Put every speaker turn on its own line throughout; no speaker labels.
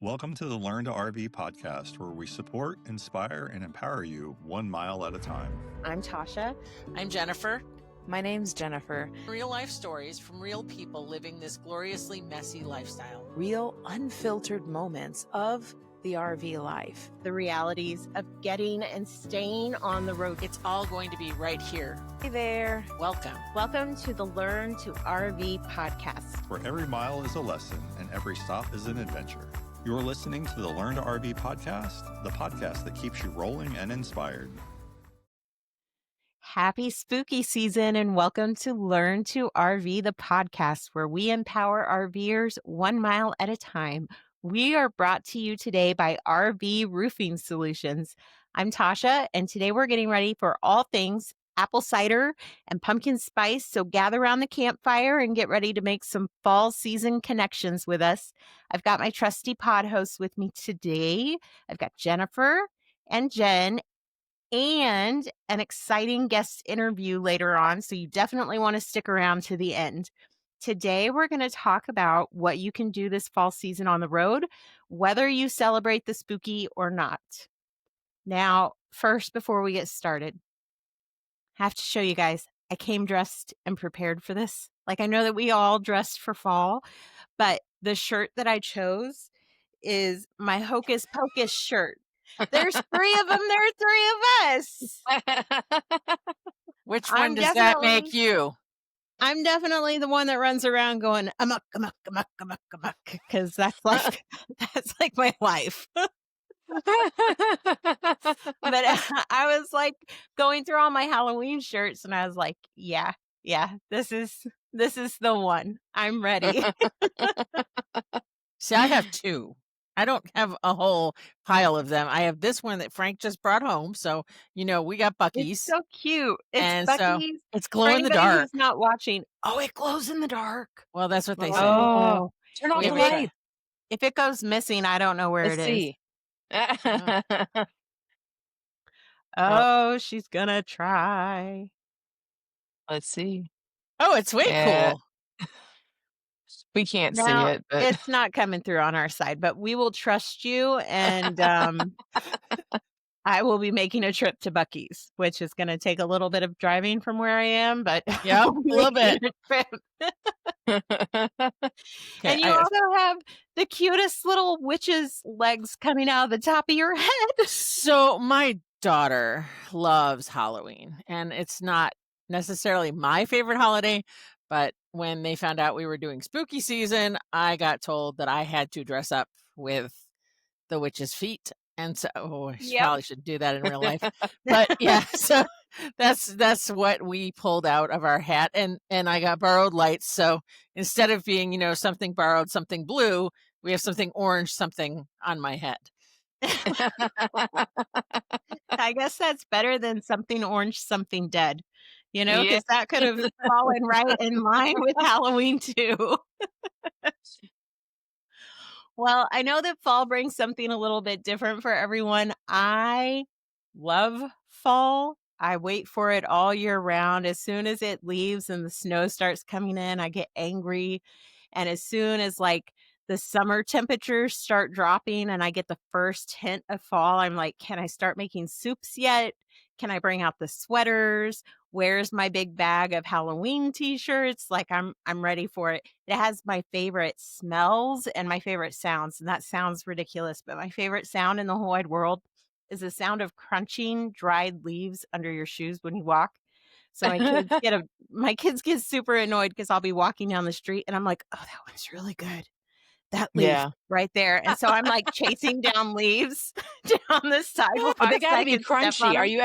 Welcome to the Learn to RV podcast, where we support, inspire, and empower you 1 mile at a time.
I'm Tasha.
I'm Jennifer.
My name's Jennifer.
Real life stories from real people living this gloriously messy lifestyle.
Real unfiltered moments of the RV life.
The realities of getting and staying on the road.
It's all going to be right here.
Hey there.
Welcome.
Welcome to the Learn to RV podcast,
where every mile is a lesson and every stop is an adventure. You're listening to the Learn to RV podcast, the podcast that keeps you rolling and inspired.
Happy spooky season and welcome to Learn to RV, the podcast where we empower RVers 1 mile at a time. We are brought to you today by RV Roofing Solutions. I'm Tasha, and today we're getting ready for all things apple cider and pumpkin spice. So gather around the campfire and get ready to make some fall season connections with us. I've got my trusty pod hosts with me today. I've got Jennifer and Jenn, and an exciting guest interview later on. So you definitely want to stick around to the end. Today, we're going to talk about what you can do this fall season on the road, whether you celebrate the spooky or not. Now, first, before we get started, I have to show you guys, I came dressed and prepared for this. Like, I know that we all dressed for fall, but the shirt that I chose is my Hocus Pocus shirt. There's 3 of them. There are 3 of us.
Which one does that make you?
I'm definitely the one that runs around going amok, amok, amok, amok, amok, because that's like my life. But I was like going through all my Halloween shirts, and I was like, yeah, this is the one. I'm ready.
See, I have 2. I don't have a whole pile of them. I have this one that Frank just brought home. So, we got Buc-ee's.
It's so cute. It's
and
Buc-ee's.
So it's glow in the dark.
Who's not watching? Oh, it glows in the dark.
Well, that's what they say.
Oh, turn off the light.
If it goes missing, I don't know where
Let's see.
is. Oh, she's gonna try.
Let's see.
Oh, it's way cool.
We can't see
Now,
it, but
it's not coming through on our side, but we will trust you. And I will be making a trip to Buc-ee's, which is going to take a little bit of driving from where I am, but
yeah, a little bit.
And you also have the cutest little witch's legs coming out of the top of your head.
So my daughter loves Halloween, and it's not necessarily my favorite holiday, but when they found out we were doing spooky season, I got told that I had to dress up with the witch's feet. And so probably should do that in real life. But yeah, so that's what we pulled out of our hat. And I got borrowed lights. So instead of being, something borrowed, something blue, we have something orange, something on my head.
I guess that's better than something orange, something dead. Because that could have fallen right in line with Halloween too. Well, I know that fall brings something a little bit different for everyone. I love fall. I wait for it all year round. As soon as it leaves and the snow starts coming in, I get angry. And as soon as the summer temperatures start dropping and I get the first hint of fall, I'm like, can I start making soups yet? Can I bring out the sweaters? Where's my big bag of Halloween t-shirts? I'm ready for it. It has my favorite smells and my favorite sounds. And that sounds ridiculous, but my favorite sound in the whole wide world is the sound of crunching dried leaves under your shoes when you walk. So my kids get super annoyed because I'll be walking down the street and I'm like, oh, that one's really good. That leaf right there. And so I'm chasing down leaves down the sidewalk.
But they gotta be crunchy. Are you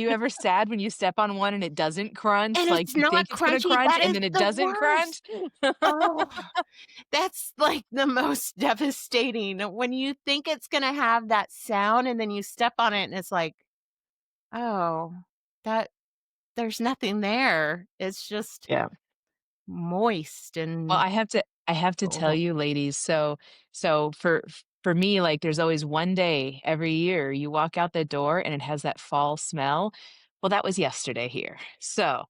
ever sad when you step on one and it doesn't crunch?
And it's not
think
crunchy.
It's gonna crunch and then it doesn't crunch?
Oh, that's the most devastating. When you think it's gonna have that sound and then you step on it and it's oh, there's nothing there. It's just moist and
Well, I have to tell you, ladies. So for me, there's always one day every year you walk out the door and it has that fall smell. Well, that was yesterday here. So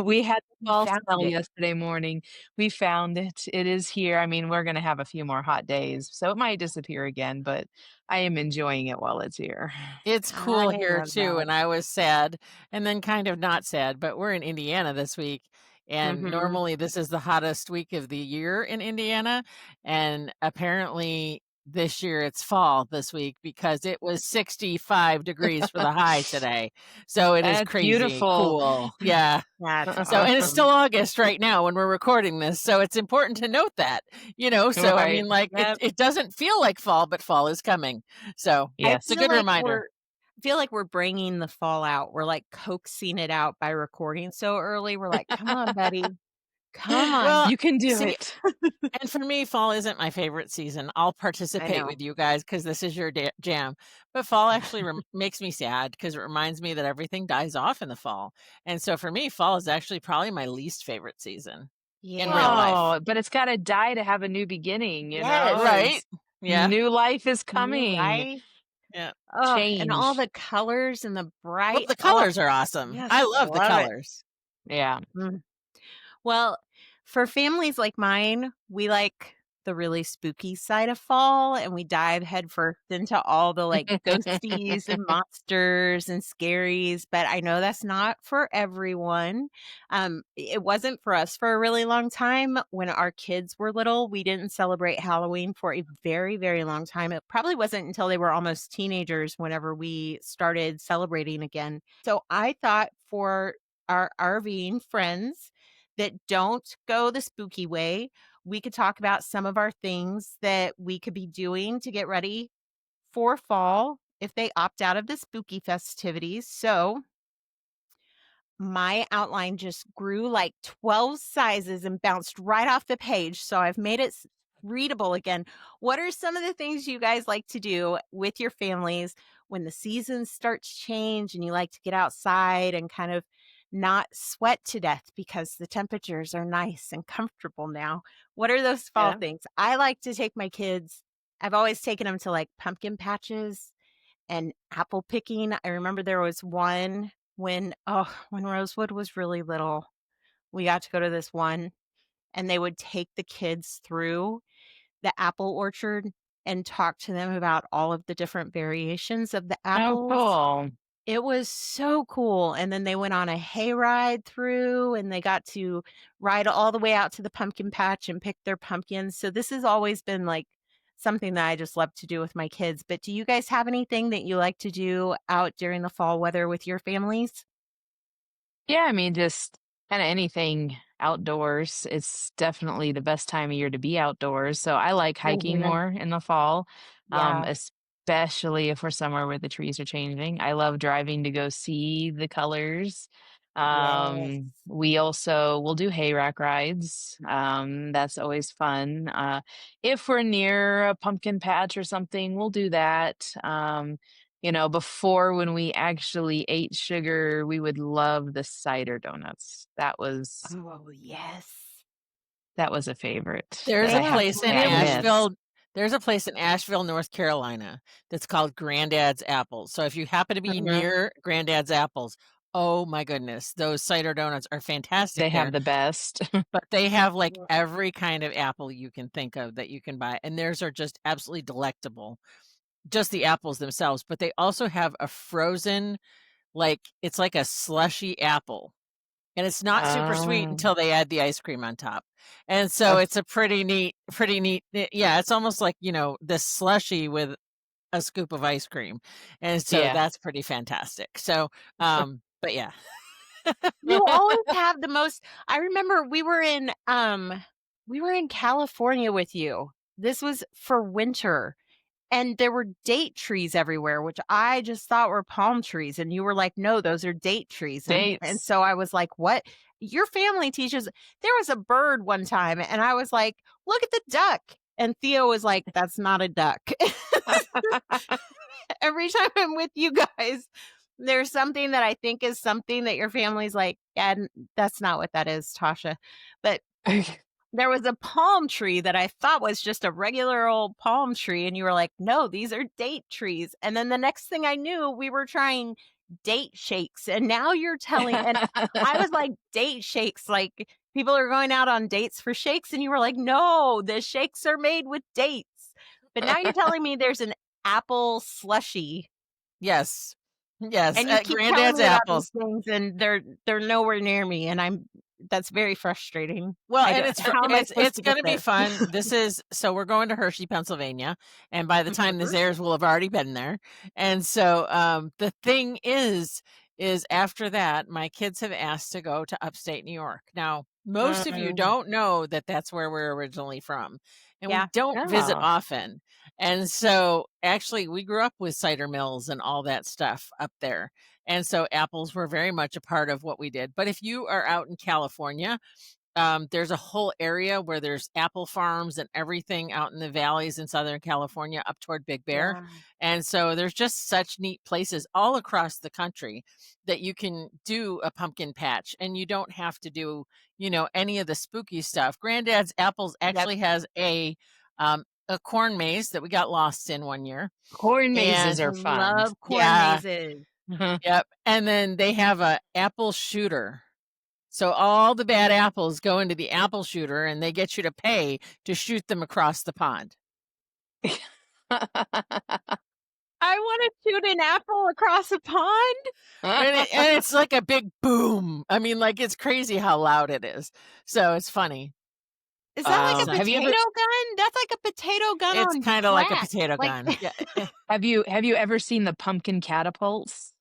we had the
You
fall
found
smell
it.
yesterday morning. We found it. It is here. I mean, we're going to have a few more hot days, so it might disappear again, but I am enjoying it while it's here.
It's
I
cool here
love
too,
that.
and I was sad and then kind of not sad, but we're in Indiana this week, and
Mhm.
normally this is the hottest week of the year in Indiana, and apparently this year it's fall this week because it was 65 degrees for the high today. So it is
That's
crazy
beautiful.
cool. Yeah.
That's
So, and it's still
awesome.
August right now when we're recording this, so it's important to note that, so I
Right.
mean, like,
Yep.
it doesn't feel like fall, but fall is coming. So,
I
it's a
Yes.
good reminder.
feel like we're bringing the fall out. We're, like, coaxing it out by recording so early. We're like, "Come on, buddy. Come on."
Well,
You can do
see,
it.
and for me, fall isn't my favorite season. I'll
I
participate
know.
with you guys because this is your jam. But fall actually makes me sad because it reminds me that everything dies off in the fall. And so for me, fall is actually probably my least favorite season in real
Yeah.
life.
Oh, but it's got to die to have a new beginning,
Yes.
Right?
It's
Yeah.
new life is
New
coming.
life.
Yeah.
Oh, and all
Change.
the colors and the
Well,
bright
the
oh,
colors are awesome.
yes,
I love the
love it.
colors.
Yeah.
Mm. Well, for families like mine, we like the really spooky side of fall and we dive headfirst into all the like ghosties and monsters and scaries, but I know that's not for everyone. It wasn't for us for a really long time. When our kids were little, we didn't celebrate Halloween for a very, very long time. It probably wasn't until they were almost teenagers whenever we started celebrating again. So I thought for our RVing friends that don't go the spooky way, we could talk about some of our things that we could be doing to get ready for fall if they opt out of the spooky festivities. So, my outline just grew like 12 sizes and bounced right off the page. So, I've made it readable again. What are some of the things you guys like to do with your families when the seasons start to change and you like to get outside and kind of not sweat to death because the temperatures are nice and comfortable now? What are those fall
Yeah.
things? I like to take my kids. I've always taken them to like pumpkin patches and apple picking. I remember there was one when Rosewood was really little. We got to go to this one and they would take the kids through the apple orchard and talk to them about all of the different variations of the
Oh,
apples.
cool.
It was so cool, and then they went on a hayride through, and they got to ride all the way out to the pumpkin patch and pick their pumpkins. So this has always been, like, something that I just love to do with my kids. But do you guys have anything that you like to do out during the fall weather with your families?
Yeah, I mean, just kind of anything outdoors. It's definitely the best time of year to be outdoors. So I like hiking
Mhm.
more in the fall,
Yeah.
especially if we're somewhere where the trees are changing. I love driving to go see the colors.
Yes.
We also will do hayrack rides. That's always fun. If we're near a pumpkin patch or something, we'll do that. Before when we actually ate sugar, we would love the cider donuts.
Oh, yes.
That was a favorite that
There's
They
a
I
have
have to
place in
say I
limits.
miss.
Asheville, North Carolina that's called Granddad's Apples. So if you happen to be
Mhm.
near Granddad's Apples, oh my goodness, those cider donuts are fantastic
They have
there.
the best.
But they have like
Yeah.
every kind of apple you can think of that you can buy, and theirs are just absolutely delectable. Just the apples themselves, but they also have a frozen, like it's like a slushy apple. And it's not super sweet
Oh,
until they add the ice cream on top. And so
oh,
it's a pretty neat yeah, it's almost like, this slushy with a scoop of ice cream. And so
yeah.
that's pretty fantastic. So, but yeah.
You always have the most I remember we were in California with you. This was for winter, and there were date trees everywhere, which I just thought were palm trees, and you were like, "No, those are date trees." And
Dates.
so I was like, "What? Your family teaches." There was a bird one time, and I was like, "Look at the duck." And Theo was like, "That's not a duck." Every time I'm with you guys, there's something that I think is something that your family's like, "Yeah, that's not what that is, Tasha." But there was a palm tree that I thought was just a regular old palm tree, and you were like, "No, these are date trees." And then the next thing I knew, we were trying date shakes. And now you're telling, and I was like, date shakes, like people are going out on dates for shakes. And you were like, no, the shakes are made with dates. But now you're telling me there's an apple slushy.
Yes. Yes.
And you keep telling
Granddad's
me about these
apples.
things, and they're nowhere near me, and that's very frustrating.
Well,
I
and
don't how am I supposed
it's
to get
gonna be
there?
fun. So we're going to Hershey, Pennsylvania, and by the time this
Mhm.
airs, we'll have already been there. And so, the thing is after that, my kids have asked to go to upstate New York. Now, most of you
Mm,
don't know that that's where we're originally from, and we
yeah.
don't visit
Oh,
often. And so, actually, we grew up with cider mills and all that stuff up there. And so apples were very much a part of what we did. But if you are out in California, there's a whole area where there's apple farms and everything out in the valleys in Southern California up toward Big Bear.
Yeah.
And so there's just such neat places all across the country that you can do a pumpkin patch, and you don't have to do, any of the spooky stuff. Granddad's Apples
Yep.
actually has a corn maze that we got lost in one year.
corn mazes
And
I
are fun.
love corn
yeah,
mazes.
yep. And then they have a apple shooter. So all the bad apples go into the apple shooter, and they get you to pay to shoot them across the pond.
I wanna shoot an apple across a pond.
And it's like a big boom. I mean, like, it's crazy how loud it is. So it's funny.
Is that like a
So
Have you
potato
ever
gun? That's like a potato gun
it's
on
kind of like a
crack.
potato
Like,
gun. Yeah.
have you ever seen the pumpkin catapults?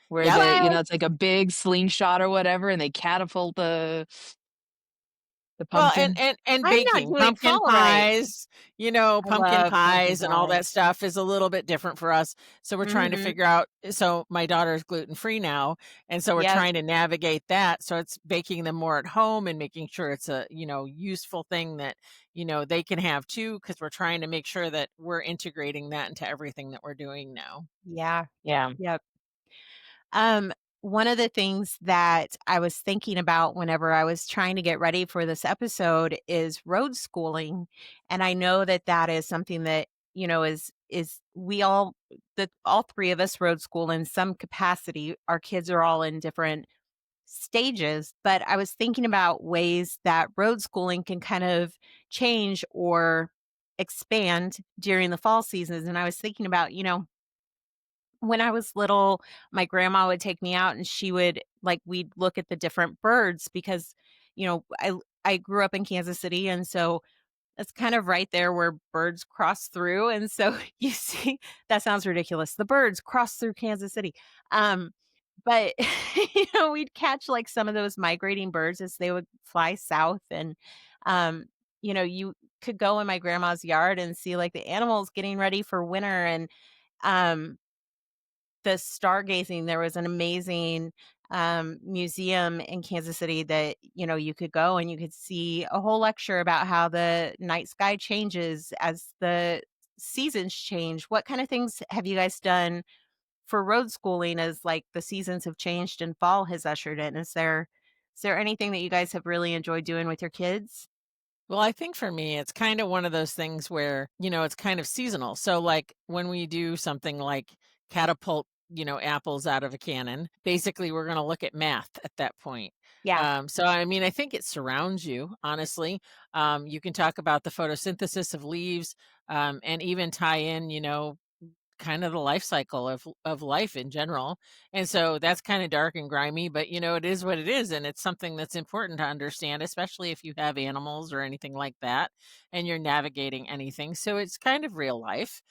Where
Yep.
what?
it's like a big slingshot or whatever, and they catapult the
Well,
pumpkin.
and
I'm not
baking,
doing
pumpkin
fall right.
pies,
I
pumpkin
love pumpkin
pies and all that
pies.
stuff is a little bit different for us. So we're trying to
Mhm.
figure out. So my daughter is gluten-free now, and so we're
Yep.
trying to navigate that. So it's baking them more at home and making sure it's a, useful thing that, they can have too, because we're trying to make sure that we're integrating that into everything that we're doing now.
Yeah.
Yeah.
Yep. Um, one of the things that I was thinking about whenever I was trying to get ready for this episode is road schooling, and I know that that is something that is we all three of us road school in some capacity. Our kids are all in different stages, but I was thinking about ways that road schooling can kind of change or expand during the fall seasons, and I was thinking about when I was little, my grandma would take me out and she would we'd look at the different birds because, I grew up in Kansas City, and so it's kind of right there where birds cross through. And so you see, that sounds ridiculous. The birds cross through Kansas City. But we'd catch some of those migrating birds as they would fly south. And you could go in my grandma's yard and see the animals getting ready for winter. And um the stargazing, there was an amazing museum in Kansas City that you could go and you could see a whole lecture about how the night sky changes as the seasons change. What kind of things have you guys done for road schooling as the seasons have changed and fall has ushered in? Is there anything that you guys have really enjoyed doing with your kids?
Well, I think for me, it's kind of one of those things where, it's kind of seasonal. So, like when we do something like catapult, apples out of a cannon, basically we're going to look at math at that point.
Yeah.
So, I mean, I think it surrounds you, honestly. You can talk about the photosynthesis of leaves, and even tie in, kind of the life cycle of life in general. And so that's kind of dark and grimy, but it is what it is, and it's something that's important to understand, especially if you have animals or anything like that and you're navigating anything. So it's kind of real life.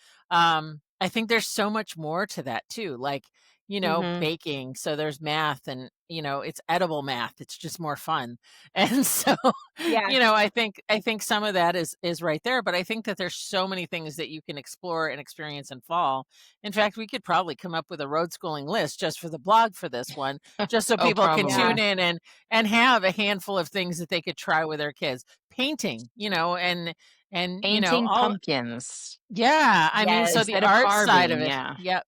I think there's so much more to that too, like
Mhm.
baking. So there's math, and it's edible math. It's just more fun. And so
Yeah.
I think some of that is right there, but I think that there's so many things that you can explore and experience in fall. In fact, we could probably come up with a road schooling list just for the blog for this one, just so
Oh,
people can
Yeah.
tune
probably.
in and have a handful of things that they could try with their kids. Painting,
Painting
all
pumpkins
yeah, I mean, so
Yes.
the
instead of
art side of
carving.
it.
Yeah.
Yep.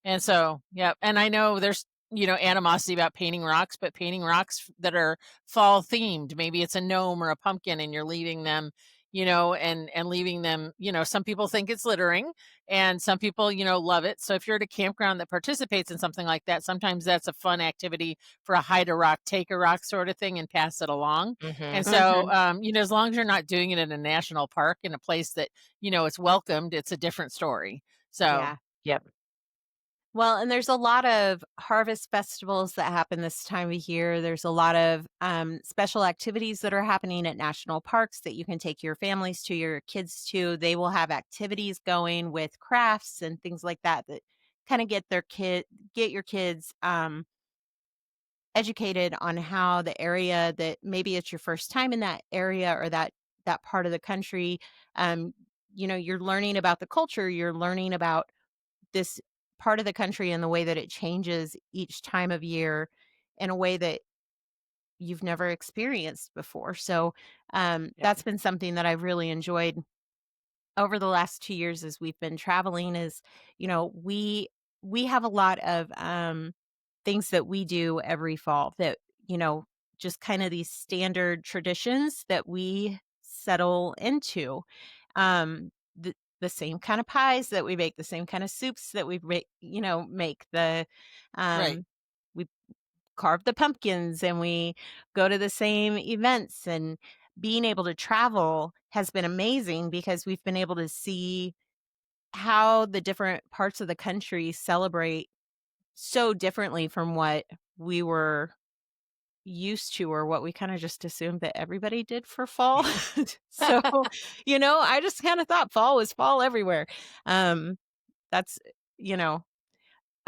And so, yep. And I know there's, animosity about painting rocks, but painting rocks that are fall themed, maybe it's a gnome or a pumpkin, and you're leading them, and leaving them, some people think it's littering and some people, love it. So if you're at a campground that participates in something like that, sometimes that's a fun activity for a hide a rock, take a rock sort of thing and pass it along. And so, as long as you're not doing it in a national park in a place that, it's welcomed, it's a different story. So,
Yeah.
Yep.
Well, and there's a lot of harvest festivals that happen this time of year. There's a lot of special activities that are happening at national parks that you can take your families to, your kids to. They will have activities going with crafts and things like that that kind of get your kids educated on how the area that maybe it's your first time in that area or that part of the country. You're learning about the culture. You're learning about this part of the country and the way that it changes each time of year in a way that you've never experienced before. So
Yep.
that's been something that I've really enjoyed over the last 2 years as we've been traveling is, we have a lot of things that we do every fall that, just kind of these standard traditions that we settle into. The same kind of pies that we make, the same kind of soups that we make
right.
um, we carve the pumpkins and we go to the same events, and being able to travel has been amazing because we've been able to see how the different parts of the country celebrate so differently from what we were used to or what we kind of just assumed that everybody did for fall. So, I just kind of thought fall was fall everywhere. That's, you know,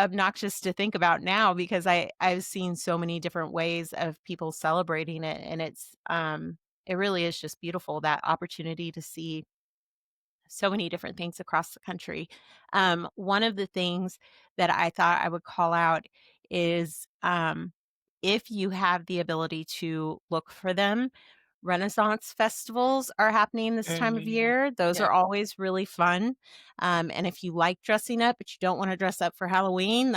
obnoxious to think about now because I've seen so many different ways of people celebrating it, and it really is just beautiful, that opportunity to see so many different things across the country. One of the things that I thought I would call out is if you have the ability to look for them, Renaissance festivals are happening this time of
Mhm.
year. Those
Yeah.
are always really fun. And if you like dressing up, but you don't want to dress up for Halloween,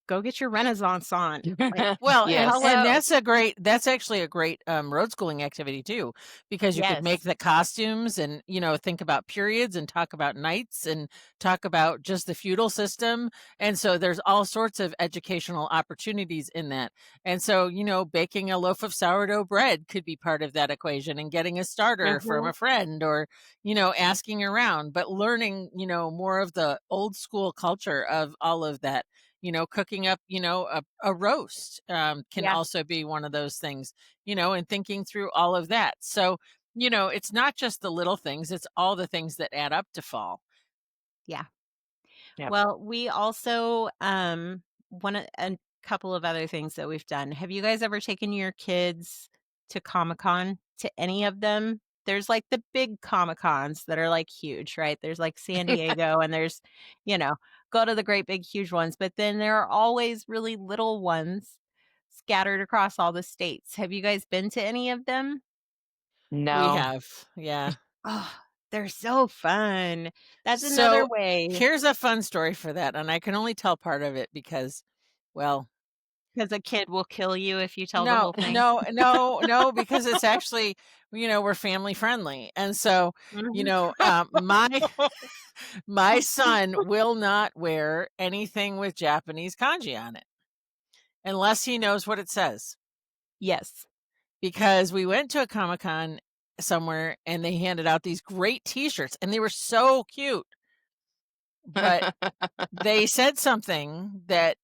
go get your Renaissance on. Like,
Well,
Yes.
and
hello.
that's actually a great road schooling activity too, because you could make
Yes.
the costumes and, think about periods and talk about nights and talk about just the feudal system. And so there's all sorts of educational opportunities in that. And so, baking a loaf of sourdough bread could be part of that equation and getting a starter from
Mhm.
a friend or, asking around, but learning, more of the old school culture of all of that. Cooking up, a roast can
Yeah.
also be one of those things, and thinking through all of that. So, it's not just the little things, it's all the things that add up to fall.
Yeah.
Yep.
Well, we also a couple of other things that we've done. Have you guys ever taken your kids to Comic-Con, to any of them? There's like the big Comic-Cons that are like huge, right? There's like San Diego and there's, you know, go to the great big huge ones, but then there are always really little ones scattered across all the states. Have you guys been to any of them?
We
No.
have, yeah.
Oh, they're so fun. That's another
So
way
here's a fun story for that. And I can only tell part of it because, well,
because a kid will kill you if you tell the
no,
whole thing.
no, no, no, because it's actually, we're family friendly. And so,
Mhm.
my son will not wear anything with Japanese kanji on it unless he knows what it says.
Yes.
Because we went to a Comic-Con somewhere and they handed out these great t-shirts and they were so cute. But they said something that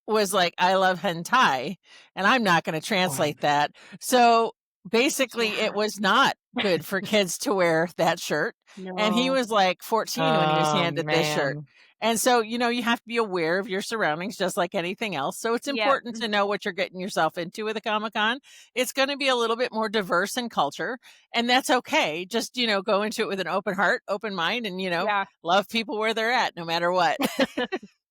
was like, I love hentai, and I'm not going to
Oh,
translate that. So basically, it
Yeah.
was not good for kids to wear that shirt. And he
No.
was like 14 when he was
oh
handed this shirt.
man.
And so, you have to be aware of your surroundings just like anything else. So it's
Yep.
important to know what you're getting yourself into with a Comic Con. It's going to be a little bit more diverse in culture, and that's okay. Just, go into it with an open heart, open mind, and,
Yeah.
love people where they're at no matter what.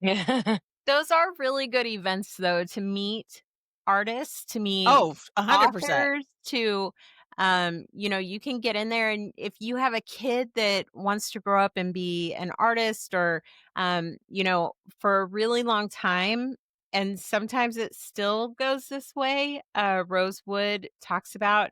Yeah.
Those are really good events, though, to meet artists, to meet
Oh, 100%.
authors, you can get in there, and if you have a kid that wants to grow up and be an artist or, for a really long time, and sometimes it still goes this way, Rosewood talks about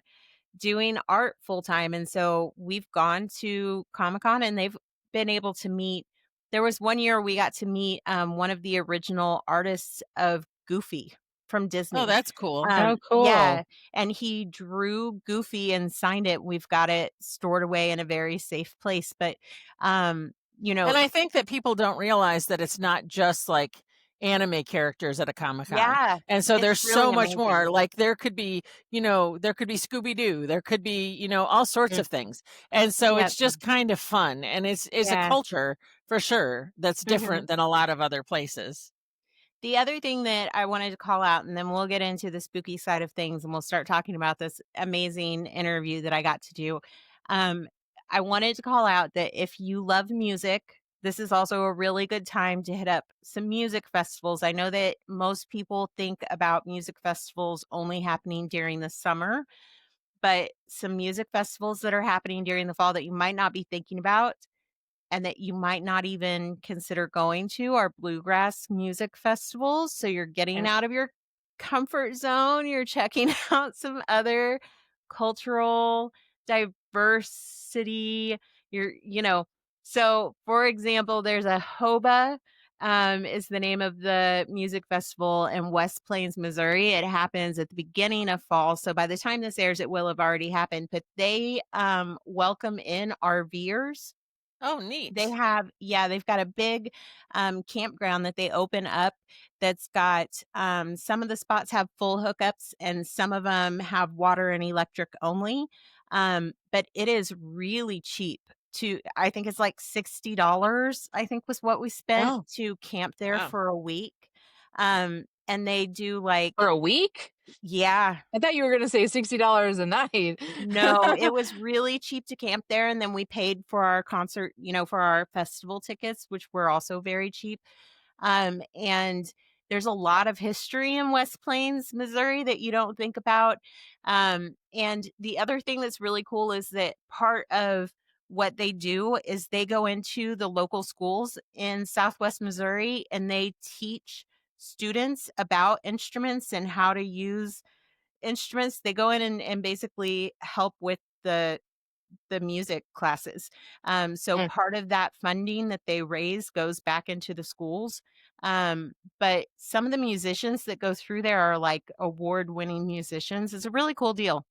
doing art full time. And so we've gone to Comic-Con and they've been able to meet. There was one year we got to meet one of the original artists of Goofy from
Oh,
Disney.
that's cool.
Oh,
Yeah,
cool.
and he drew Goofy and signed it. We've got it stored away in a very safe place. But you know,
And I think that people don't realize that it's not just like anime characters at a Comic-Con.
yeah,
And so
it's
there's so
really
much
amazing.
more. Like there could be, there could be Scooby-Doo, there could be, all sorts
Mm.
of things. And so
Yep.
it's just kind of fun. And it's a
Yeah.
culture for sure that's different than a lot of other places.
The other thing that I wanted to call out, and then we'll get into the spooky side of things and we'll start talking about this amazing interview that I got to do. Um, I wanted to call out that if you love music, this is also a really good time to hit up some music festivals. I know that most people think about music festivals only happening during the summer, but some music festivals that are happening during the fall that you might not be thinking about and that you might not even consider going to are bluegrass music festivals. So you're getting
And
out of your comfort zone, you're checking out some other cultural diversity. So for example, there's a Hoba is the name of the music festival in West Plains, Missouri. It happens at the beginning of fall. So by the time this airs, it will have already happened. But they welcome in RVers.
Oh, neat.
They've got a big campground that they open up that's got some of the spots have full hookups and some of them have water and electric only. But it is really cheap I think it's like $60, I think was what we spent
oh,
to camp there
Wow.
for a week. And they do
for a week?
yeah,
I thought you were going to say $60 a night.
no, it was really cheap to camp there, and then we paid for our concert, for our festival tickets, which were also very cheap. And there's a lot of history in West Plains, Missouri that you don't think about. And the other thing that's really cool is that part of what they do is they go into the local schools in Southwest Missouri and they teach students about instruments and how to use instruments. They go in and basically help with the music classes. So
Mm.
part of that funding that they raise goes back into the schools. But some of the musicians that go through there are like award-winning musicians. It's a really cool deal.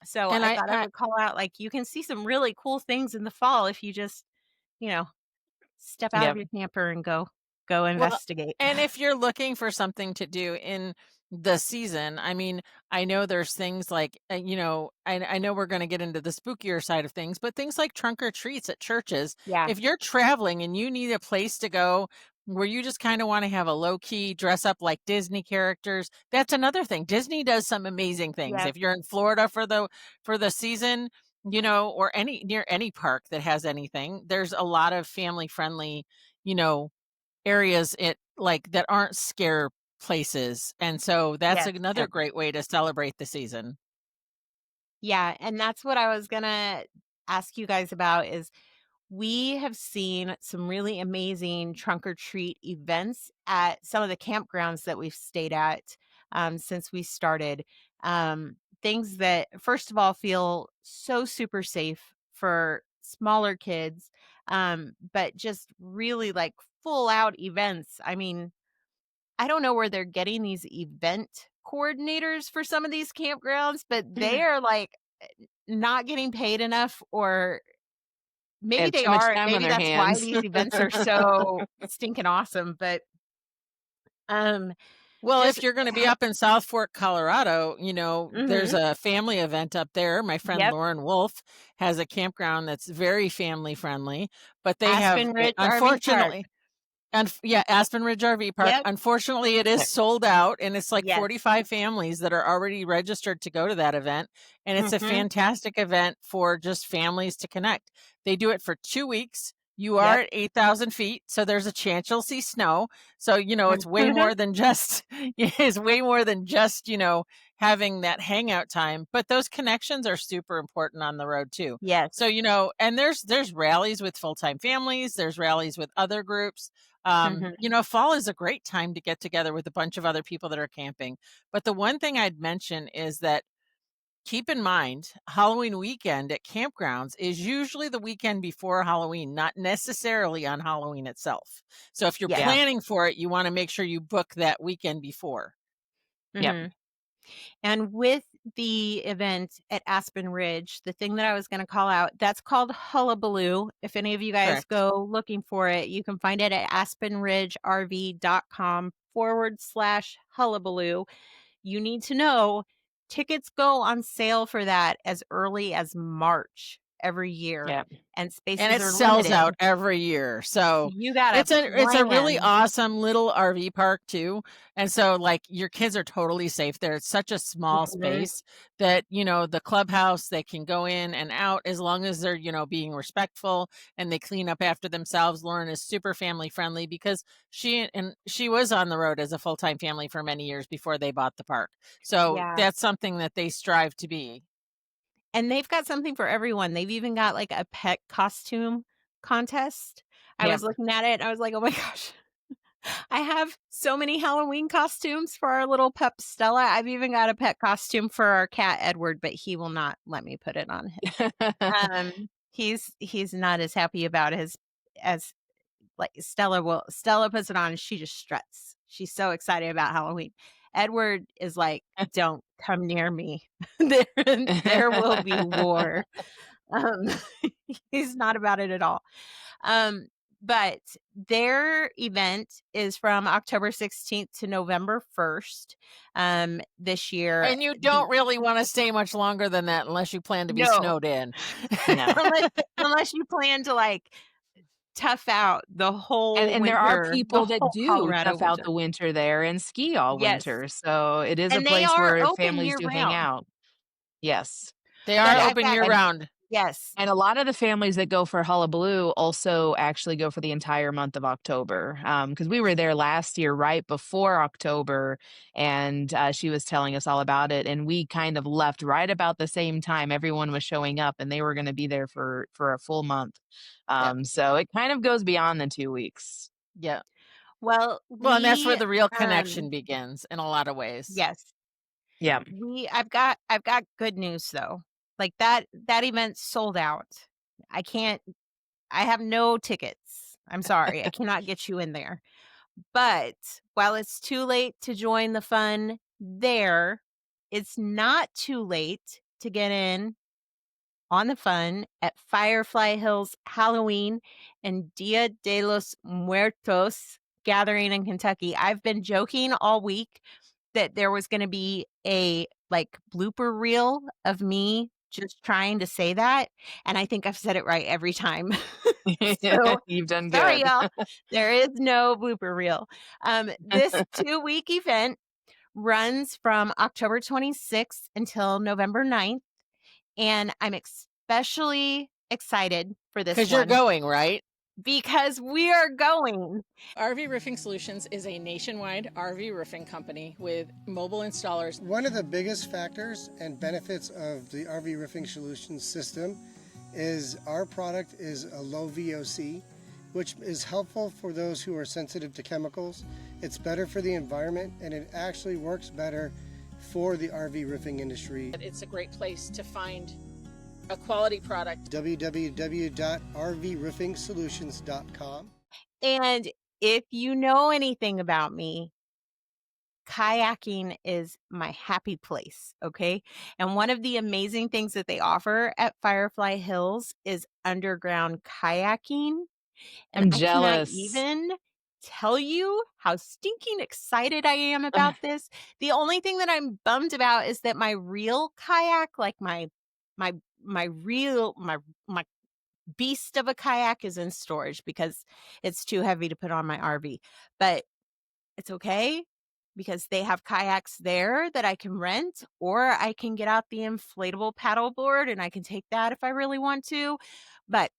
So
And
I
I,
thought I
I
would call out, like, you can see some really cool things in the fall if you just, you know, step out of
Yep.
your camper and go
Well,
investigate.
and if you're looking for something to do in the season, I mean, I know there's things like, I know we're going to get into the spookier side of things, but things like trunk or treats at churches.
Yeah.
If you're traveling and you need a place to go where you just kind of want to have a low key dress up like Disney characters, that's another thing. Disney does some amazing things.
Yeah.
If you're in Florida for the season, or near any park that has anything, there's a lot of family friendly, you know, areas that aren't scare places. And so that's
Yes.
another
Yep.
great way to celebrate the season.
Yeah. And that's what I was gonna ask you guys about is we have seen some really amazing trunk or treat events at some of the campgrounds that we've stayed at since we started. Things that, first of all, feel so super safe for smaller kids, but just really like full out events. I mean, I don't know where they're getting these event coordinators for some of these campgrounds, but they are like not getting paid enough, or
They
maybe
have
they
too much
are, and
time on
maybe
their
that's why
hands.
these events are so stinking awesome, but, um,
Well,
just
if you're going to be up in South Fork, Colorado, there's
mhm,
a family event up there. My friend
yep,
Lauren Wolf has a campground that's very family friendly, but they have,
Aspen Ridge RV Park.
unfortunately, and yeah, Aspen Ridge RV Park.
Yep,
Unfortunately, it is
Yep.
sold out, and it's like
yes,
45 families that are already registered to go to that event. And it's a
mhm,
fantastic event for just families to connect. They do it for 2 weeks. You are
yep,
at 8,000 feet, so there's a chance you'll see snow. So, it's way
mhm,
more than just, it's way more than just, having that hangout time. But those connections are super important on the road too. So,
yes,
and there's rallies with full-time families, there's rallies with other groups.
mhm,
Fall is a great time to get together with a bunch of other people that are camping. But the one thing I'd mention is that keep in mind, Halloween weekend at campgrounds is usually the weekend before Halloween, not necessarily on Halloween itself. So if you're
Yes.
Yeah.
planning for it, you want to make sure you book that weekend before.
Yep.
Mhm. And with the event at Aspen Ridge, the thing that I was going to call out, that's called Hullabaloo. If any of you guys
Correct.
go looking for it, you can find it at aspenridgerv.com/hullabaloo. You need to know tickets go on sale for that as early as March every year,
Yeah.
and
And
spaces
it
are
sells out
limited.
every year. So
You gotta
it's a really
plan.
awesome little RV park too. And so like your kids are totally safe there. It's such a small
Mhm.
space that, you know, the clubhouse, they can go in and out as long as they're, you know, being respectful and they clean up after themselves. Lauren is super family friendly because she was on the road as a full-time family for many years before they bought the park. So
Yeah.
that's something that they strive to be.
And they've got something for everyone. They've even got like a pet costume contest. I
Yep.
was looking at it and I was like, oh my gosh, I have so many Halloween costumes for our little pup Stella. I've even got a pet costume for our cat Edward, but he will not let me put it on him. He's not as happy about his as like Stella puts it on and she just struts. She's so excited about Halloween. Edward is like, don't come near me. there will be war. Um, he's not about it at all. But their event is from October 16th to November 1st. This year.
And you don't really want to stay much longer than that unless you plan to be
No.
snowed in.
No.
unless you plan to like tough out the whole
And
winter.
there are people
the
that
whole
do
Colorado
tough out
winter.
the winter there and ski all
Yes.
winter. So it is a
And they
place
are
where
open
families
year
do hang
round.
out. Yes.
They
But
are
I've
open
got-
year round.
Yes.
And a lot of the families that go for Hullabaloo also actually go for the entire month of October. Because we were there last year right before October, and she was telling us all about it. And we kind of left right about the same time everyone was showing up, and they were going to be there for a full month. So it kind of goes beyond the 2 weeks.
Yeah.
Well,
Well, and that's where the real connection begins in a lot of ways.
Yes.
Yeah.
I've got good news though. Like that event sold out. I have no tickets. I'm sorry. I cannot get you in there. But while it's too late to join the fun there, it's not too late to get in on the fun at Firefly Hills Halloween and Dia de los Muertos Gathering in Kentucky. I've been joking all week that there was going to be a like blooper reel of me just trying to say that, and I think I've said it right every time. So
You've done
sorry,
good.
y'all. There is no blooper reel. This 2-week event runs from October 26th until November 9th. And I'm especially excited for this
Because
one.
you're going, right?
Because we are going.
RV Roofing Solutions is a nationwide RV roofing company with mobile installers.
One of the biggest factors and benefits of the RV Roofing Solutions system is our product is a low VOC, which is helpful for those who are sensitive to chemicals. It's better for the environment, and it actually works better for the RV roofing industry.
It's a great place to find a quality product.
www.rvroofingsolutions.com.
And if you know anything about me, kayaking is my happy place, okay? And one of the amazing things that they offer at Firefly Hills is underground kayaking. And
I'm
I
jealous.
cannot even tell you how stinking excited I am about this. The only thing that I'm bummed about is that my real kayak, like my beast of a kayak is in storage because it's too heavy to put on my RV. But it's okay because they have kayaks there that I can rent, or I can get out the inflatable paddleboard and I can take that if I really want to. But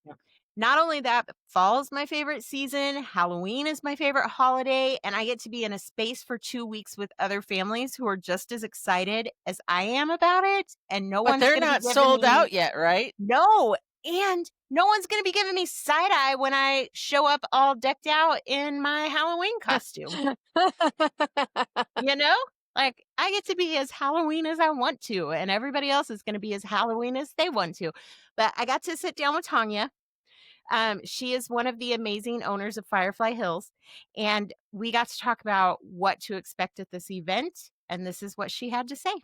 not only that, but fall is my favorite season. Halloween is my favorite holiday. And I get to be in a space for 2 weeks with other families who are just as excited as I am about it. And no
But
one's
they're
going to
not
be giving
sold
me,
out yet, right?
No. And no one's going to be giving me side eye when I show up all decked out in my Halloween costume. You know? Like, I get to be as Halloween as I want to, and everybody else is going to be as Halloween as they want to. But I got to sit down with Tonja. She is one of the amazing owners of Firefly Hills, and we got to talk about what to expect at this event. And this is what she had to say.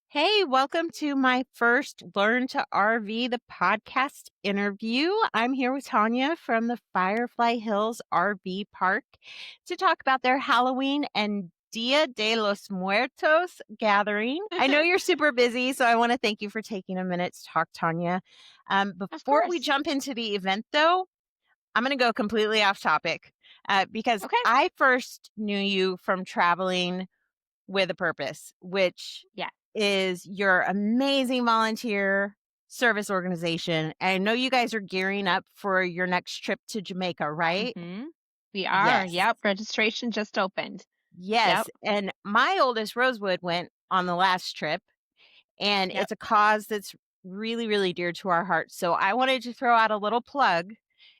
Hey, welcome to my first Learn to RV, the podcast interview. I'm here with Tonja from the Firefly Hills RV Park to talk about their Halloween and Dia de los Muertos gathering. I know you're super busy, so I want to thank you for taking a minute to talk, Tonja.
Of
Before we
course.
jump into the event, though, I'm going to go completely off topic because
Okay.
I first knew you from traveling with a purpose, which
Yeah.
is your amazing volunteer service organization. I know you guys are gearing up for your next trip to Jamaica, right?
hmm We are.
Yes.
Yep. Registration just opened.
Yes.
Yep.
And my oldest Rosewood went on the last trip, and
Yep.
it's a cause that's really, really dear to our hearts. So I wanted to throw out a little plug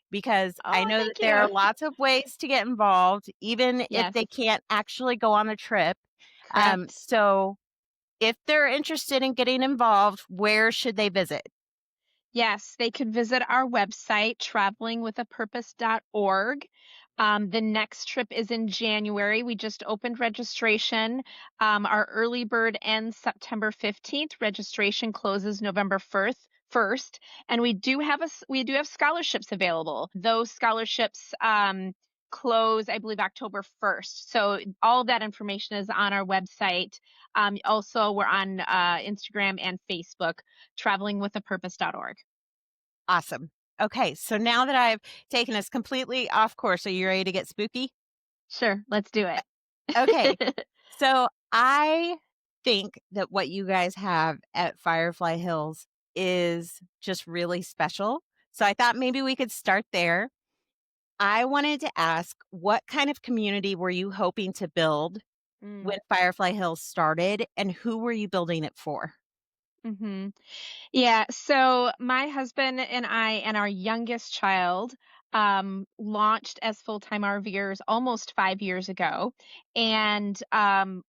because I
Oh,
know that
thank
there are
you.
lots of ways to get involved, even if
Yes.
they can't actually go on the trip.
Correct.
So if they're interested in getting involved, where should they visit?
Yes, they could visit our website, travelingwithapurpose.org. The next trip is in January. We just opened registration. Our early bird ends September 15th. Registration closes November 1st, and we do have scholarships available. Those scholarships close, I believe, October 1st. So all of that information is on our website. Also, we're on Instagram and Facebook, travelingwithapurpose.org.
Awesome. Okay, so now that I've taken us completely off course, are you ready to get spooky?
Sure, let's do it.
Okay, so I think that what you guys have at Firefly Hills is just really special. So I thought maybe we could start there. I wanted to ask, what kind of community were you hoping to build
Mm.
when Firefly Hills started, and who were you building it for?
hmm Yeah, so my husband and I and our youngest child launched as full-time RVers almost 5 years ago. And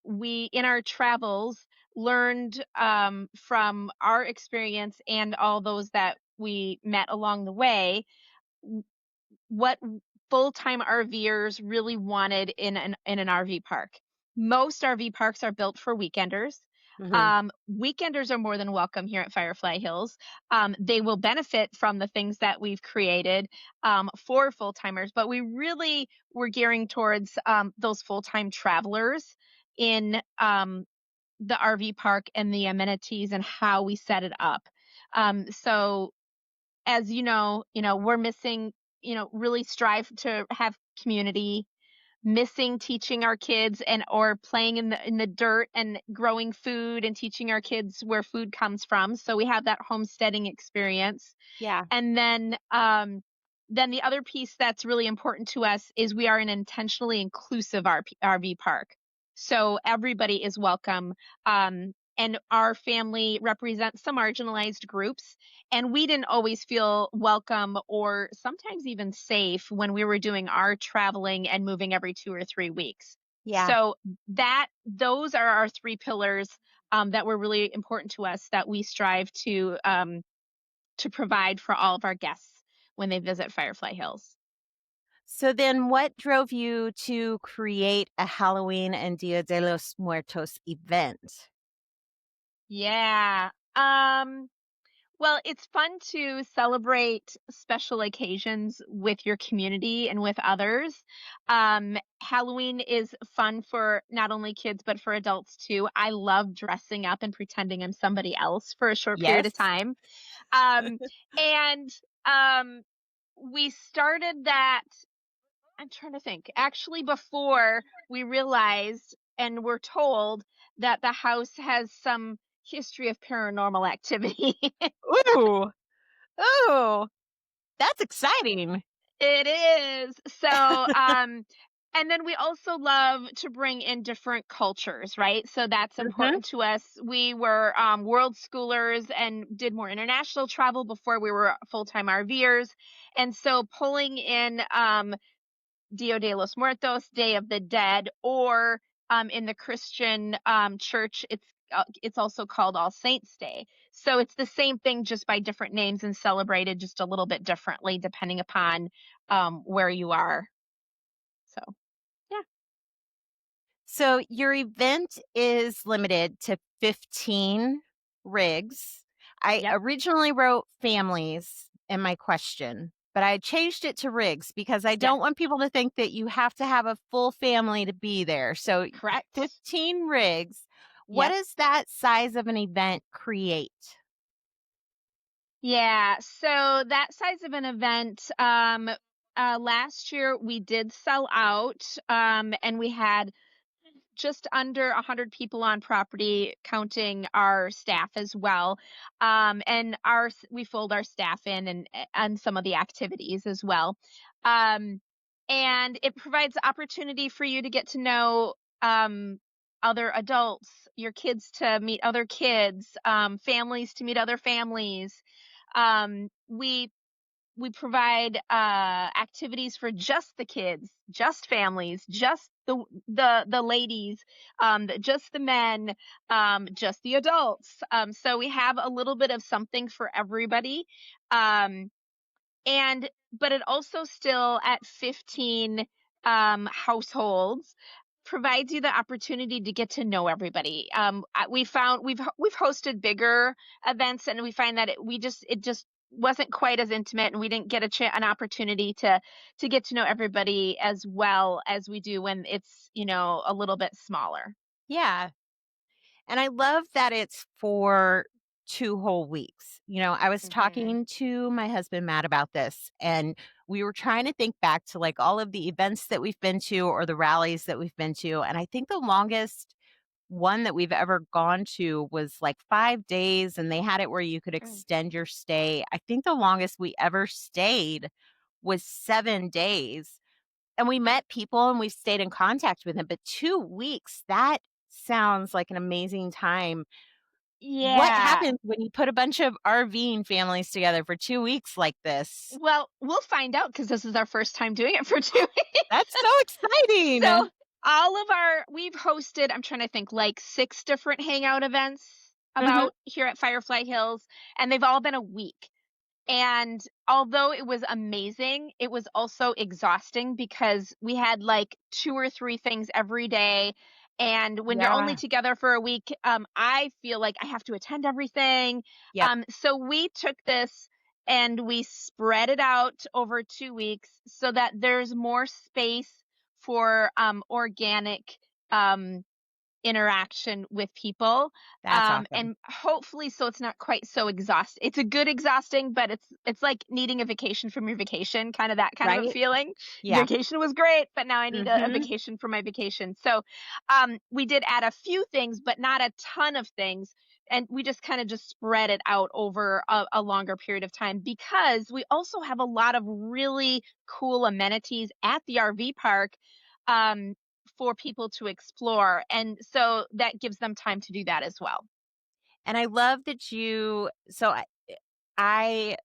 we, in our travels, learned from our experience and all those that we met along the way what full-time RVers really wanted in an RV park. Most RV parks are built for weekenders.
Mhm.
Weekenders are more than welcome here at Firefly Hills. They will benefit from the things that we've created for full-timers, but we really were gearing towards those full-time travelers in the RV park and the amenities and how we set it up. So as we're missing, really strive to have community, missing teaching our kids and or playing in the dirt and growing food and teaching our kids where food comes from. So we have that homesteading experience.
Yeah.
And then the other piece that's really important to us is we are an intentionally inclusive RV park. So everybody is welcome. And our family represents some marginalized groups. And we didn't always feel welcome or sometimes even safe when we were doing our traveling and moving every 2 or 3 weeks.
Yeah.
So those are our three pillars that were really important to us that we strive to provide for all of our guests when they visit Firefly Hills.
So then what drove you to create a Halloween and Dia de los Muertos event?
Yeah. Well, it's fun to celebrate special occasions with your community and with others. Halloween is fun for not only kids, but for adults too. I love dressing up and pretending I'm somebody else for a short period
Yes.
of time. And we started that, I'm trying to think, actually before we realized and were told that the house has some history of paranormal activity.
Ooh. Ooh. That's exciting.
It is. So, and then we also love to bring in different cultures, right? So that's
Mhm.
important to us. We were world schoolers and did more international travel before we were full-time RVers. And so pulling in Dia de los Muertos, Day of the Dead, or in the Christian church, it's also called All Saints Day. So it's the same thing, just by different names and celebrated just a little bit differently depending upon where you are. So yeah.
So your event is limited to 15 rigs. I
Yep.
originally wrote families in my question, but I changed it to rigs because I
Yeah.
don't want people to think that you have to have a full family to be there. So
Correct.
15 rigs. What
Yep.
does that size of an event create?
Yeah. So that size of an event, last year we did sell out, and we had just under 100 people on property, counting our staff as well. And we fold our staff in and some of the activities as well. Um, and it provides opportunity for you to get to know other adults, your kids to meet other kids, families to meet other families. We provide activities for just the kids, just families, just the ladies, just the men, just the adults. So we have a little bit of something for everybody. Um, and but it also still at 15 households provides you the opportunity to get to know everybody. We found we've hosted bigger events, and we find that it just wasn't quite as intimate, and we didn't get an opportunity to get to know everybody as well as we do when it's a little bit smaller.
Yeah. And I love that it's for 2 whole weeks. I was
Hmm.
talking to my husband, Matt, about this, and we were trying to think back to like all of the events that we've been to or the rallies that we've been to. And I think the longest one that we've ever gone to was like 5 days, and they had it where you could
Mm.
extend your stay. I think the longest we ever stayed was 7 days. And we met people and we stayed in contact with them. But 2 weeks, that sounds like an amazing time. What
Yeah.
happens when you put a bunch of RVing families together for 2 weeks like this?
Well, we'll find out because this is our first time doing it for 2 weeks.
That's so exciting.
So we've hosted, I'm trying to think, like 6 different hangout events
Mhm.
about here at Firefly Hills, and they've all been a week. And although it was amazing, it was also exhausting because we had like 2 or 3 things every day. And when you're only
Yeah.
together for a week, I feel like I have to attend everything.
Yep.
So we took this and we spread it out over 2 weeks so that there's more space for organic um, interaction with people,
That's awesome.
and hopefully so it's not quite so exhausting. It's a good exhausting, but it's like needing a vacation from your vacation, kind of that kind of a
Right?
feeling.
Yeah.
Vacation was great, but now I need a
Mhm.
vacation from my vacation. So we did add a few things, but not a ton of things, and we just kind of just spread it out over a longer period of time because we also have a lot of really cool amenities at the RV park. Um, for people to explore. And so that gives them time to do that as well.
And I love that I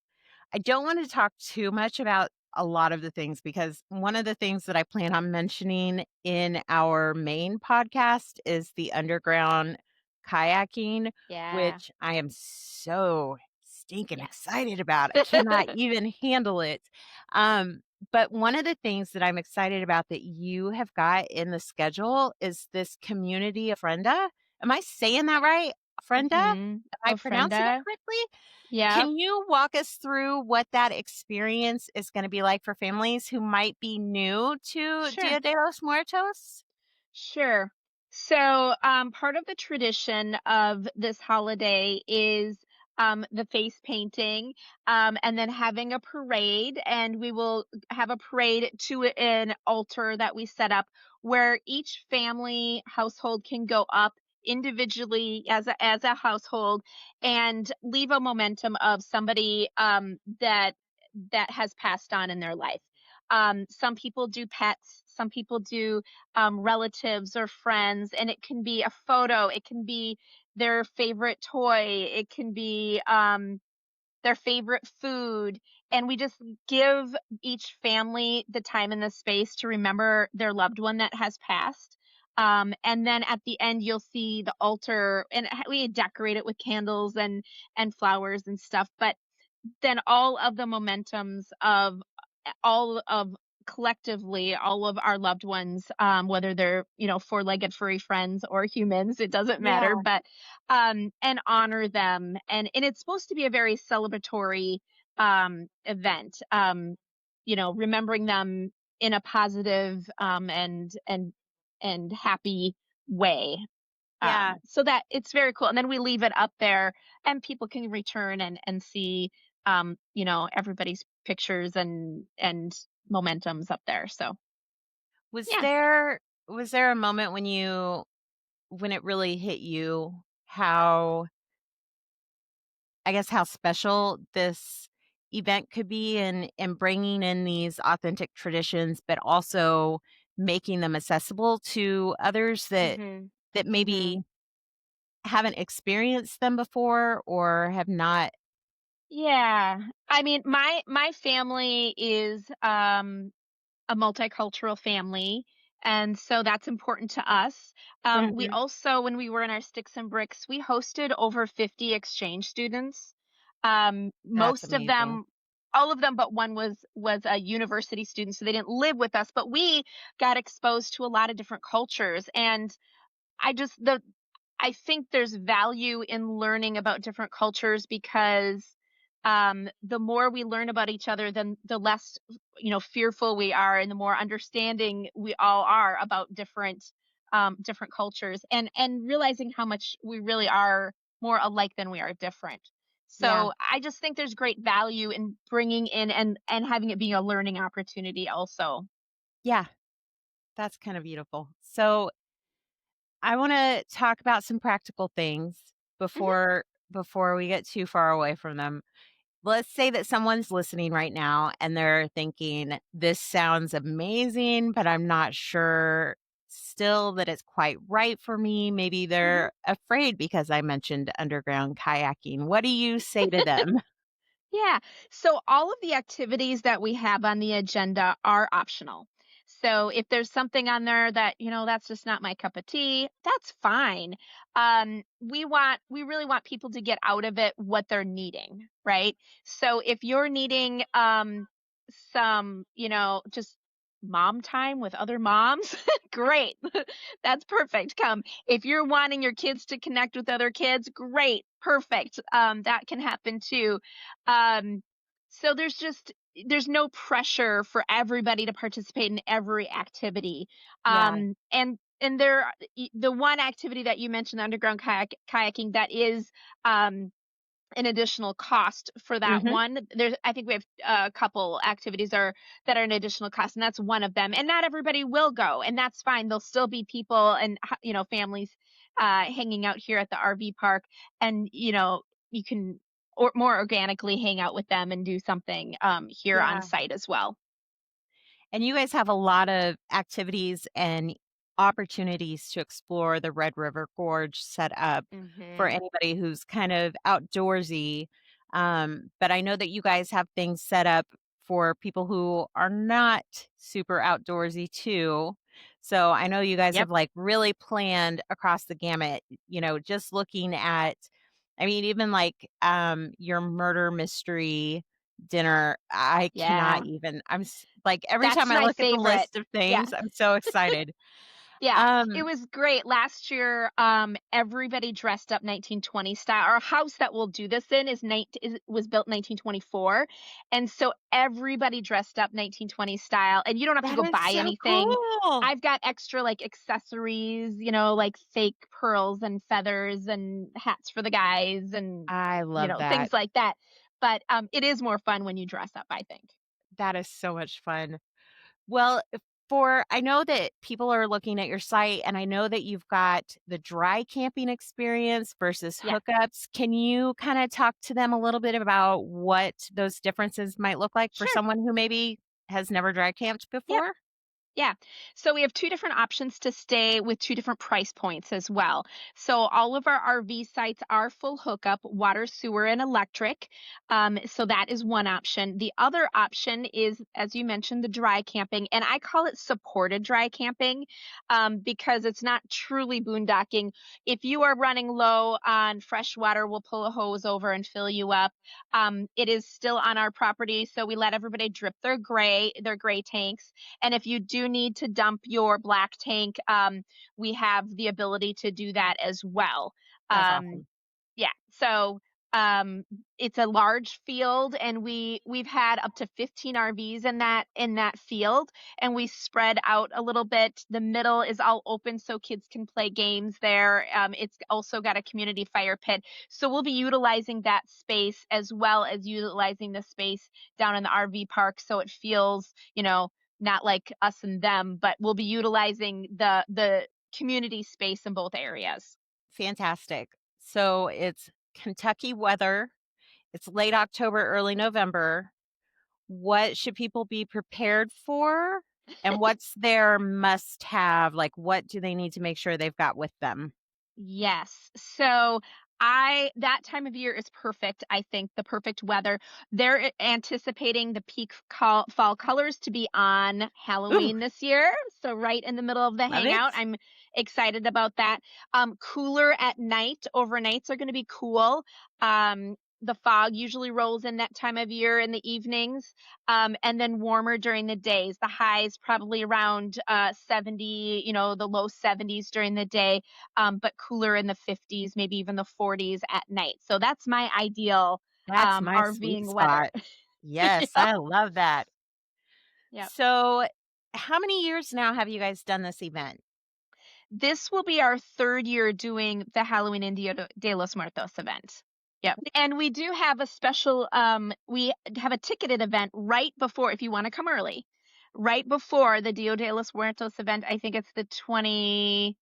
I don't want to talk too much about a lot of the things because one of the things that I plan on mentioning in our main podcast is the underground kayaking,
Yeah.
which I am so stinking
Yes.
excited about. I cannot even handle it. But one of the things that I'm excited about that you have got in the schedule is this community of Frenda. Am I saying that right? Frenda?
Mhm.
Am I pronouncing it
Ofrenda.
correctly?
Yep.
Can you walk us through what that experience is gonna be like for families who might be new to
Sure.
Dia de los Muertos?
Sure. So, part of the tradition of this holiday is the face painting, and then having a parade. And we will have a parade to an altar that we set up where each family household can go up individually as a household and leave a momentum of somebody that has passed on in their life. Some people do pets, some people do relatives or friends, and it can be a photo, it can be their favorite toy, it can be their favorite food. And we just give each family the time and the space to remember their loved one that has passed. And then at the end, you'll see the altar, and we decorate it with candles and flowers and stuff. But then all of the momentums of all of collectively all of our loved ones, whether they're four-legged furry friends or humans, it doesn't matter,
Yeah.
but and honor them, and it's supposed to be a very celebratory event, remembering them in a positive and happy way.
Yeah.
So that it's very cool. And then we leave it up there and people can return and see, everybody's pictures and momentums up there. So
Was
yeah.
there a moment when it really hit you how, I guess, how special this event could be in bringing in these authentic traditions, but also making them accessible to others
Hmm.
that
Hmm.
maybe haven't experienced them before or have not.
Yeah. I mean, my family is a multicultural family, and so that's important to us. We
Mhm.
also, when we were in our Sticks and Bricks, we hosted over 50 exchange students.
That's
Most of
amazing.
them, all of them but one was a university student, so they didn't live with us, but we got exposed to a lot of different cultures. And I just the I think there's value in learning about different cultures because the more we learn about each other, then the less fearful we are, and the more understanding we all are about different cultures, and realizing how much we really are more alike than we are different.
Yeah.
So I just think there's great value in bringing in and having it be a learning opportunity also.
Yeah. That's kind of beautiful. So I want to talk about some practical things
Hmm.
before we get too far away from them. Let's say that someone's listening right now and they're thinking, this sounds amazing, but I'm not sure still that it's quite right for me. Maybe
Hmm.
they're afraid because I mentioned underground kayaking. What do you say to them?
Yeah. So all of the activities that we have on the agenda are optional. So if there's something on there that, that's just not my cup of tea, that's fine. We really want people to get out of it what they're needing, right? So if you're needing some, just mom time with other moms, great. That's perfect. Come. If you're wanting your kids to connect with other kids, great. Perfect. That can happen too. um, so there's no pressure for everybody to participate in every activity.
Yeah.
And the one activity that you mentioned, underground kayaking, that is an additional cost for that
Hmm.
one. I think we have a couple activities that are an additional cost, and that's one of them. And not everybody will go, and that's fine. There'll still be people and families hanging out here at the RV park, and you can more organically hang out with them and do something here on
Yeah.
site as well.
And you guys have a lot of activities and opportunities to explore the Red River Gorge set up for
Hmm.
anybody who's kind of outdoorsy. But I know that you guys have things set up for people who are not super outdoorsy too. So I know you guys
Yep.
have like really planned across the gamut, just looking at, I mean, even like your murder mystery dinner. I cannot
Yeah,
even, like every
that's
time I
my
look at the
favorite.
list of
Yeah.
things, I'm so excited.
Yeah, it
Um,
was great. Last year, everybody dressed up 1920 style. Our house that we'll do this in was built 1924, and so everybody dressed up 1920 style. And you don't have to
that
go
is
buy
so
anything.
cool.
I've got extra like accessories, like fake pearls and feathers and hats for the guys, and
I love that.
things like that. But it is more fun when you dress up, I think.
That is so much fun. Well, I know that people are looking at your site and I know that you've got the dry camping experience versus
Yeah,
hookups. Can you kind of talk to them a little bit about what those differences might look like for
sure.
someone who maybe has never dry camped
Yep.
before?
Yeah. So we have two different options to stay with two different price points as well. So all of our RV sites are full hookup, water, sewer, and electric. So that is one option. The other option is, as you mentioned, the dry camping, and I call it supported dry camping because it's not truly boondocking. If you are running low on fresh water, we'll pull a hose over and fill you up. It is still on our property, so we let everybody drip their gray tanks. And if you do need to dump your black tank, we have the ability to do that as well.
That's
Um,
awesome.
yeah. So um, it's a large field, and we've had up to 15 RVs in that field, and we spread out a little bit. The middle is all open, so kids can play games there. It's also got a community fire pit, so we'll be utilizing that space as well as utilizing the space down in the RV park, so it feels, not like us and them, but we'll be utilizing the community space in both areas.
Fantastic. So it's Kentucky weather. It's late October, early November. What should people be prepared for? And what's their must have? Like, what do they need to make sure they've got with them?
Yes. So I that time of year is perfect. I think the perfect weather. They're anticipating the peak fall colors to be on
Ooh,
Halloween this year. So right in the middle of the
love it.
hangout. I'm excited about that. Cooler at night. Overnights are going to be cool. The fog usually rolls in that time of year in the evenings, and then warmer during the days. The highs probably around 70, the low 70s during the day, but cooler in the 50s, maybe even the 40s at night. So that's my ideal
That's my sweet
RVing weather.
spot. Yes,
Yep.
I love that.
Yep.
So, how many years now have you guys done this event?
This will be our third year doing the Halloween de los Muertos event. Yep. And we do have a special, we have a ticketed event right before, if you want to come early, right before the Dia de los Muertos event. I think it's the 24th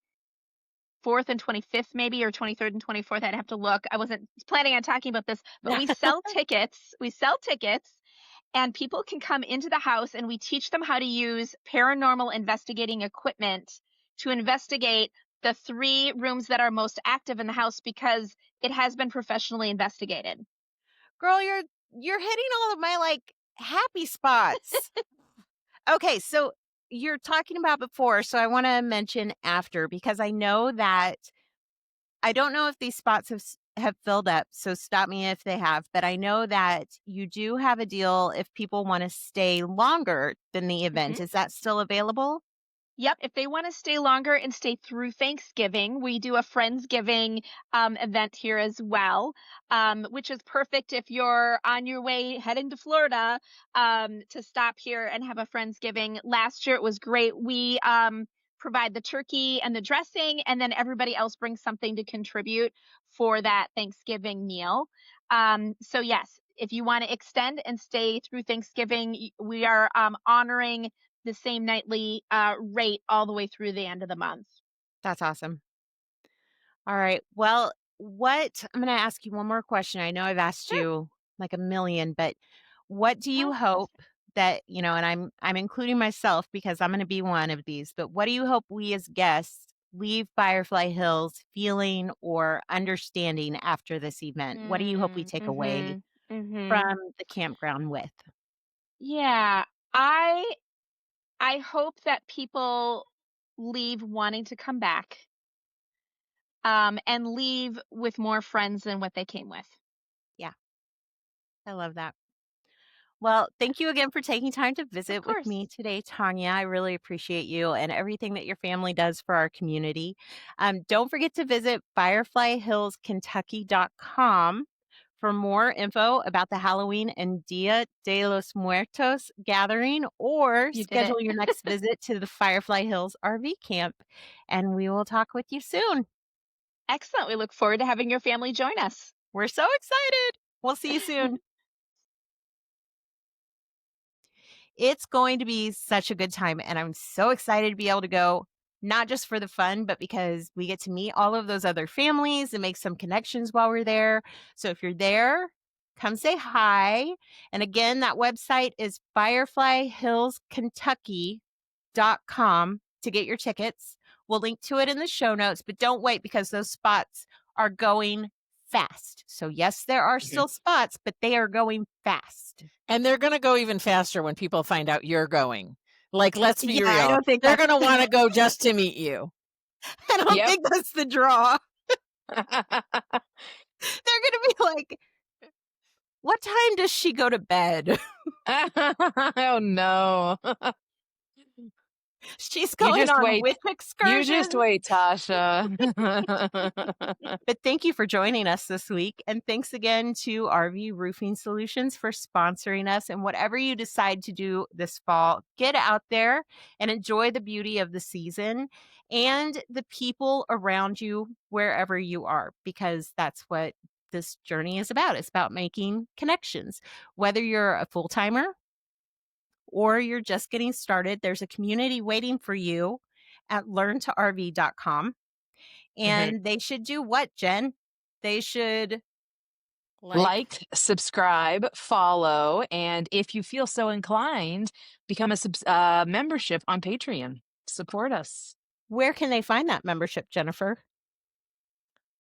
and 25th, maybe, or 23rd and 24th. I'd have to look. I wasn't planning on talking about this, but we sell tickets. We sell tickets, and people can come into the house, and we teach them how to use paranormal investigating equipment to investigate the 3 rooms that are most active in the house because it has been professionally investigated.
Girl, you're hitting all of my like happy spots. Okay, so you're talking about before, so I want to mention after because I know that I don't know if these spots have filled up, so stop me if they have, but I know that you do have a deal if people want to stay longer than the event.
Mhm.
Is that still available?
Yep, if they want to stay longer and stay through Thanksgiving, we do a Friendsgiving event here as well, which is perfect if you're on your way heading to Florida to stop here and have a Friendsgiving. Last year it was great. We provide the turkey and the dressing, and then everybody else brings something to contribute for that Thanksgiving meal. So, yes, if you want to extend and stay through Thanksgiving, we are honoring the same nightly rate all the way through the end of the month.
That's awesome. All right. Well, I'm going to ask you one more question. I know I've asked
Sure.
you like a million, but what do you
Oh,
hope that, and I'm including myself because I'm going to be one of these, but what do you hope we as guests leave Firefly Hills feeling or understanding after this event? What do you hope we take away
mhm, mhm.
from the campground with?
Yeah, I I hope that people leave wanting to come back, and leave with more friends than what they came with.
Yeah, I love that. Well, thank you again for taking time to
Of
visit with
course.
me today, Tanya. I really appreciate you and everything that your family does for our community. Don't forget to visit fireflyhillskentucky.com for more info about the Halloween and Dia de los Muertos gathering or
You did it.
schedule your next visit to the Firefly Hills RV camp. And we will talk with you soon.
Excellent. We look forward to having your family join us.
We're so excited. We'll see you soon. It's going to be such a good time, and I'm so excited to be able to go, not just for the fun, but because we get to meet all of those other families and make some connections while we're there. So if you're there, come say hi. And again, that website is fireflyhillskentucky.com. campfire.com to get your tickets. We'll link to it in the show notes, but don't wait because those spots are going fast. So yes, there are still spots, but they are going fast.
And they're going to go even faster when people find out you're going. Like, let's be real.
I don't think
they're going to want to go just to meet you.
I don't think that's the draw. They're going to be like, what time does she go to bed?
Oh, no.
She's going on witch excursion.
You just wait, Tasha.
But thank you for joining us this week. And thanks again to RV Roofing Solutions for sponsoring us. And whatever you decide to do this fall, get out there and enjoy the beauty of the season and the people around you wherever you are, because that's what this journey is about. It's about making connections. Whether you're a full-timer or you're just getting started, there's a community waiting for you at learntorv.com. And they should do what, Jen? They should
like, subscribe, follow, and if you feel so inclined, become a membership on Patreon. Support us.
Where can they find that membership, Jennifer?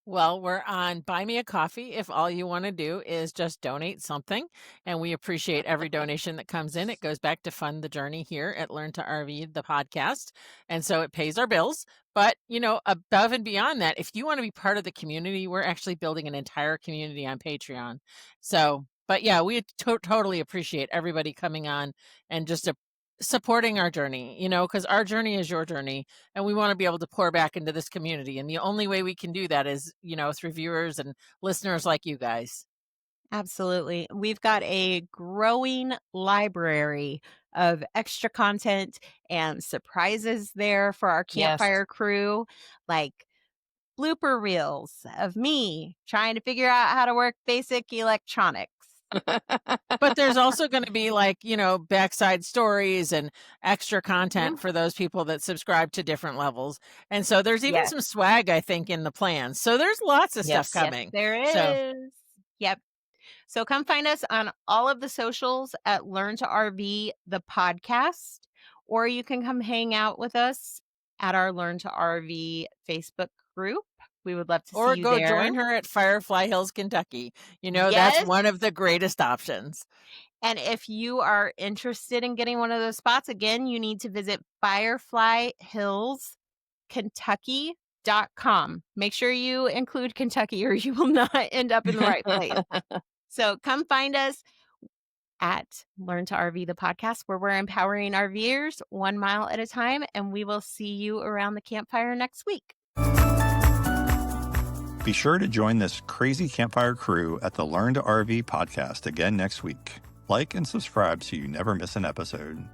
Well, we're on Buy Me a Coffee if all you want to do is just donate something. And we appreciate every donation that comes in. It goes back to fund the journey here at Learn to RV, the podcast. And so it pays our bills. But, you know, above and beyond that, if you want to be part of the community, we're actually building an entire community on Patreon. So, but yeah, we totally appreciate everybody coming on and just supporting our journey, you know, because our journey is your journey and we want to be able to pour back into this community. And the only way we can do that is, you know, through viewers and listeners like you guys.
Absolutely. We've got a growing library of extra content and surprises there for our campfire crew, like blooper reels of me trying to figure out how to work basic electronics.
But there's also going to be, like, you know, backside stories and extra content for those people that subscribe to different levels. And so there's even some swag, I think, in the plans. So there's lots of stuff coming.
Yes, there is. Yep. So come find us on all of the socials at Learn to RV, the podcast, or you can come hang out with us at our Learn to RV Facebook group. We would love to see you there.
Or go join her at Firefly Hills, Kentucky. You know, that's one of the greatest options.
And if you are interested in getting one of those spots, again, you need to visit fireflyhillskentucky.com. Make sure you include Kentucky or you will not end up in the right place. So come find us at Learn to RV, the podcast, where we're empowering RVers 1 mile at a time. And we will see you around the campfire next week.
Be sure to join this crazy campfire crew at the Learn to RV podcast again next week. Like and subscribe so you never miss an episode.